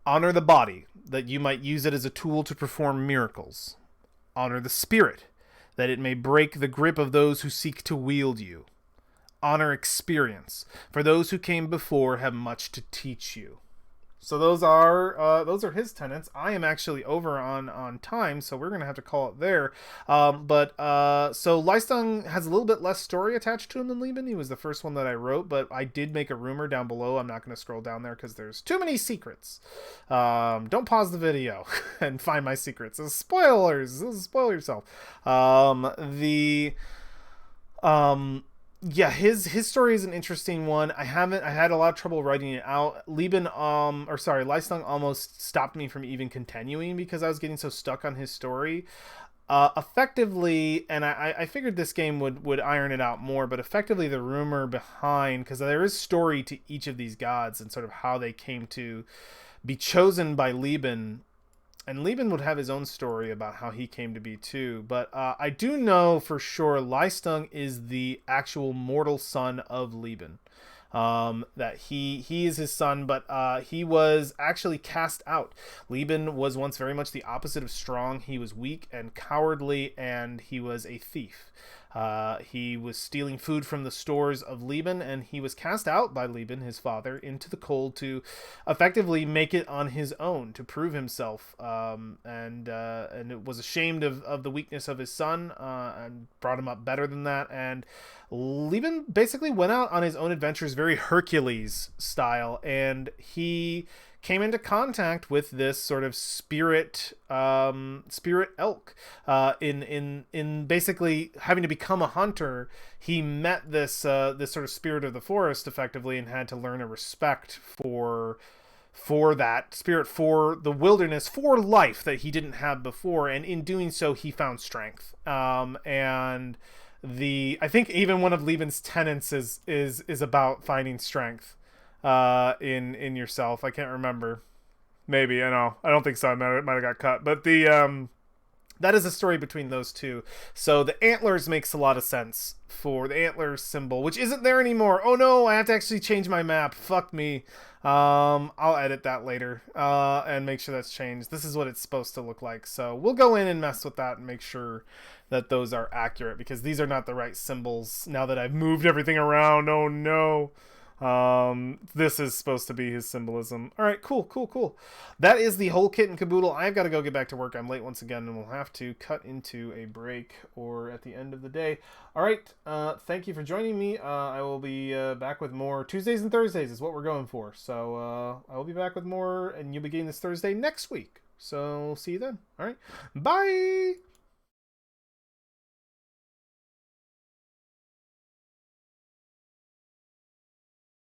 honor the body, that you might use it as a tool to perform miracles. Honor the spirit, that it may break the grip of those who seek to wield you. Honor experience, for those who came before have much to teach you. So those are his tenets. I am actually over on time, so we're gonna have to call it there. So Liestung has a little bit less story attached to him than Leben. He was the first one that I wrote, but I did make a rumor down below. I'm not gonna scroll down there because there's too many secrets. Don't pause the video and find my secrets. Spoilers. Spoil yourself. Yeah, his story is an interesting one. I had a lot of trouble writing it out. Liestung almost stopped me from even continuing because I was getting so stuck on his story. Effectively, and I figured this game would iron it out more, but effectively the rumor behind, because there is story to each of these gods and sort of how they came to be chosen by Leben. And Leben would have his own story about how he came to be too. But I do know for sure Liestung is the actual mortal son of Leben. That he is his son, but he was actually cast out. Leben was once very much the opposite of strong. He was weak and cowardly, and he was a thief. He was stealing food from the stores of Leben, and he was cast out by Leben, his father, into the cold to effectively make it on his own, to prove himself, and it was ashamed of the weakness of his son, and brought him up better than that. And Leben basically went out on his own adventures, very Hercules style, and he came into contact with this sort of spirit elk. In basically having to become a hunter, he met this sort of spirit of the forest effectively, and had to learn a respect for that spirit, for the wilderness, for life that he didn't have before. And in doing so, he found strength. And I think even one of Leben's tenets is about finding strength in yourself. I can't remember. Maybe, I know. I don't think so. It might have got cut. But that is a story between those two. So the antlers makes a lot of sense for the antler symbol, which isn't there anymore. Oh no, I have to actually change my map. Fuck me. I'll edit that later and make sure that's changed. This is what it's supposed to look like. So we'll go in and mess with that and make sure that those are accurate, because these are not the right symbols now that I've moved everything around. Oh no. This is supposed to be his symbolism. All right, cool, cool, cool. That is the whole kit and caboodle. I've got to go get back to work. I'm late once again, and we'll have to cut into a break or at the end of the day. All right, thank you for joining me. I will be back with more Tuesdays and Thursdays is what we're going for. So I will be back with more, and you'll be getting this Thursday next week. So see you then. All right, bye.